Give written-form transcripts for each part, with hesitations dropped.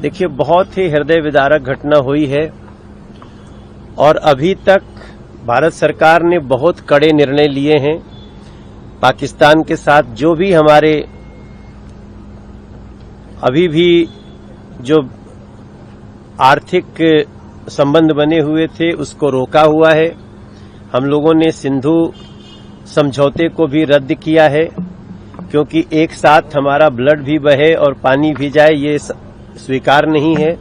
देखिए, बहुत ही हृदय विदारक घटना हुई है और अभी तक भारत सरकार ने बहुत कड़े निर्णय लिए हैं। पाकिस्तान के साथ जो भी हमारे अभी भी जो आर्थिक संबंध बने हुए थे उसको रोका हुआ है। हम लोगों ने सिंधु समझौते को भी रद्द किया है, क्योंकि एक साथ हमारा ब्लड भी बहे और पानी भी जाए, ये स्वीकार नहीं है।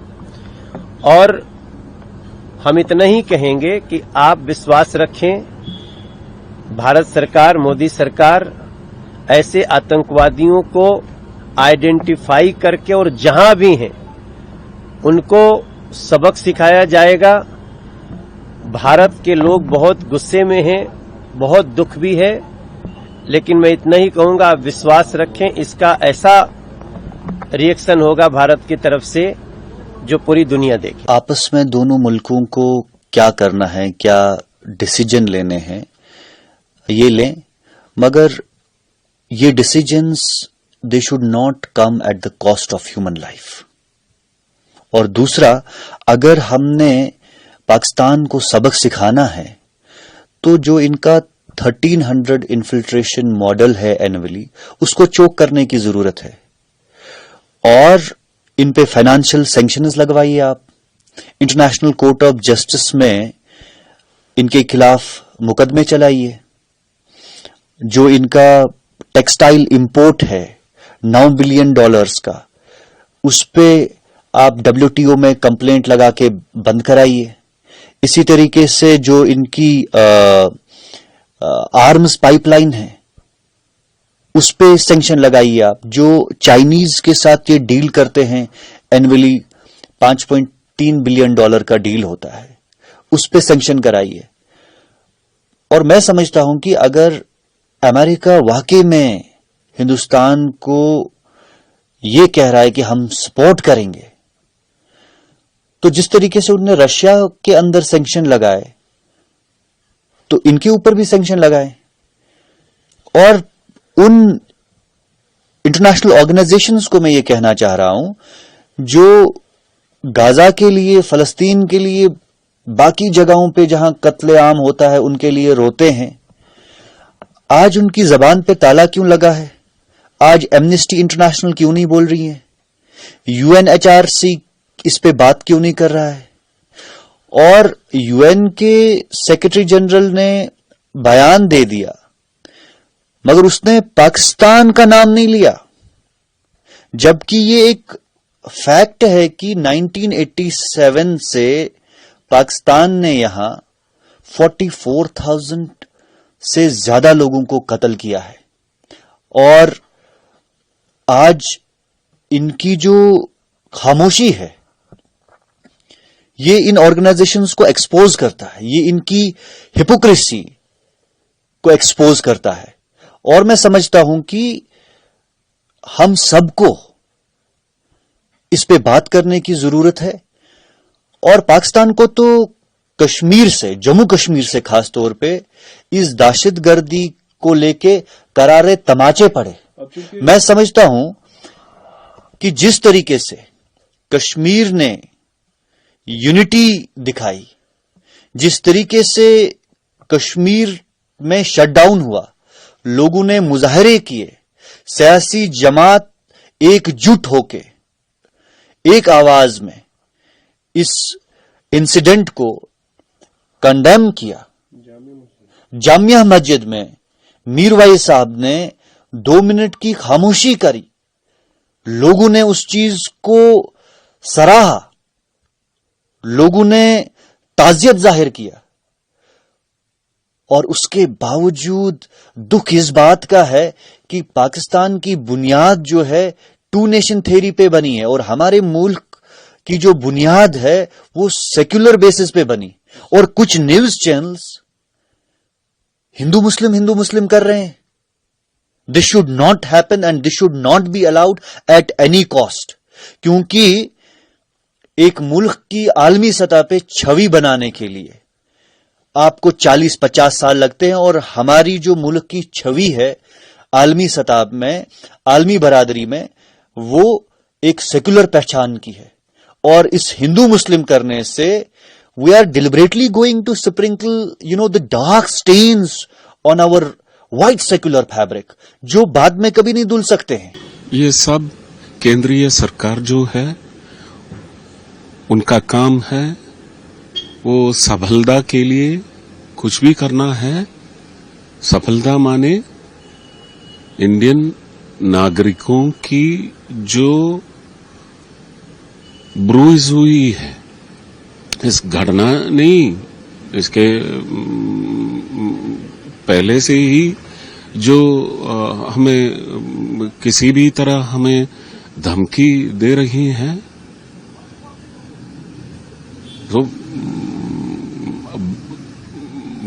और हम इतना ही कहेंगे कि आप विश्वास रखें, भारत सरकार, मोदी सरकार ऐसे आतंकवादियों को आइडेंटिफाई करके और जहां भी हैं उनको सबक सिखाया जाएगा। भारत के लोग बहुत गुस्से में हैं, बहुत दुख भी है, लेकिन मैं इतना ही कहूंगा, आप विश्वास रखें, इसका ऐसा रिएक्शन होगा भारत की तरफ से जो पूरी दुनिया देखे। आपस में दोनों मुल्कों को क्या करना है, क्या डिसीजन लेने हैं, ये लें, मगर ये decisions they should not come at the cost of human life. और दूसरा, अगर हमने पाकिस्तान को सबक सिखाना है तो जो इनका 1300 इन्फिल्ट्रेशन मॉडल है एनुअली, उसको चोक करने की जरूरत है और इन पे फाइनेंशियल सैंक्शंस लगवाइए। आप इंटरनेशनल कोर्ट ऑफ जस्टिस में इनके खिलाफ मुकदमे चलाइए। जो इनका टेक्सटाइल इंपोर्ट है $9 बिलियन का, उस पे आप WTO में कंप्लेंट लगा के बंद कराइए। इसी तरीके से जो इनकी आर्म्स पाइपलाइन है उस पे सैंक्शन लगाइए। आप जो चाइनीज के साथ ये डील करते हैं, एनुअली $5.3 बिलियन का डील होता है, उस पे सैंक्शन कराइए। और मैं समझता हूं कि अगर अमेरिका वाकई में हिंदुस्तान को ये कह रहा है कि हम सपोर्ट करेंगे, तो जिस तरीके से उन्होंने रशिया के अंदर सैंक्शन लगाए तो इनके ऊपर भी सैंक्शन लगाए। और उन इंटरनेशनल ऑर्गेनाइजेशंस को मैं ये कहना चाह रहा हूं जो गाजा के लिए, फलस्तीन के लिए, बाकी जगहों पे जहां कत्लेआम होता है उनके लिए रोते हैं, आज उनकी जबान पे ताला क्यों लगा है? आज एमनेस्टी इंटरनेशनल क्यों नहीं बोल रही है? UNHRC इस पे बात क्यों नहीं कर रहा है? और UN के सेक्रेटरी जनरल ने बयान दे दिया, मगर उसने पाकिस्तान का नाम नहीं लिया, जबकि ये एक फैक्ट है कि 1987 से पाकिस्तान ने यहां 44,000 से ज्यादा लोगों को कत्ल किया है। और आज इनकी जो खामोशी है ये इन ऑर्गेनाइजेशंस को एक्सपोज करता है, ये इनकी हिपोक्रेसी को एक्सपोज करता है। और मैं समझता हूं कि हम सबको इस पे बात करने की जरूरत है। और पाकिस्तान को तो कश्मीर से, जम्मू कश्मीर से खास तौर पे इस दहशतगर्दी को लेके करारे तमाचे पड़े। मैं समझता हूं कि जिस तरीके से कश्मीर ने यूनिटी दिखाई, जिस तरीके से कश्मीर में शटडाउन हुआ, लोगों ने मुजाहरे किए, सियासी जमात एकजुट होके एक आवाज में इस इंसिडेंट को कंडेम किया। जामिया मस्जिद में मीरवाइज साहब ने 2 मिनट की खामोशी करी, लोगों ने उस चीज को सराहा, लोगों ने ताजियत जाहिर किया। और उसके बावजूद दुख इस बात का है कि पाकिस्तान की बुनियाद जो है 2 नेशन थ्योरी पे बनी है और हमारे मुल्क की जो बुनियाद है वो सेक्युलर बेसिस पे बनी। और कुछ न्यूज चैनल्स हिंदू मुस्लिम कर रहे हैं। This should not happen and this should not be allowed at any cost, क्योंकि एक मुल्क की आलमी सतह पे छवि बनाने के लिए आपको 40-50 साल लगते हैं और हमारी जो मुल्क की छवि है आलमी सतह में, आलमी बरादरी में, वो एक सेकुलर पहचान की है। اور اس ہندو مسلم کرنے سے we are deliberately going to sprinkle, the dark stains on our white secular fabric, جو بعد میں کبھی نہیں دھل سکتے ہیں. یہ سب کیندری سرکار جو ہے ان کا کام ہے. وہ سفلتا کے لیے کچھ بھی کرنا ہے. سفلتا مانے انڈین ناگرکوں کی جو بروز ہوئی ہے، اس گھٹنا نہیں، اس کے پہلے سے ہی جو ہمیں کسی بھی طرح ہمیں دھمکی دے رہی ہیں، تو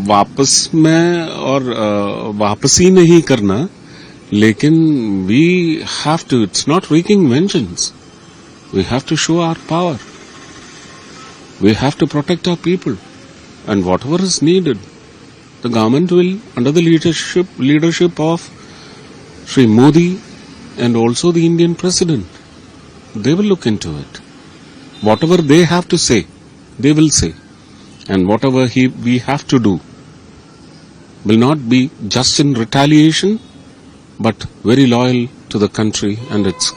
واپس میں اور واپسی نہیں کرنا، لیکن we have to, it's not wreaking vengeance, we have to show our power. We have to protect our people, and whatever is needed, the government will, under the leadership of Sri Modi and also the Indian President, they will look into it. Whatever they have to say, they will say, and whatever we have to do will not be just in retaliation, but very loyal to the country and its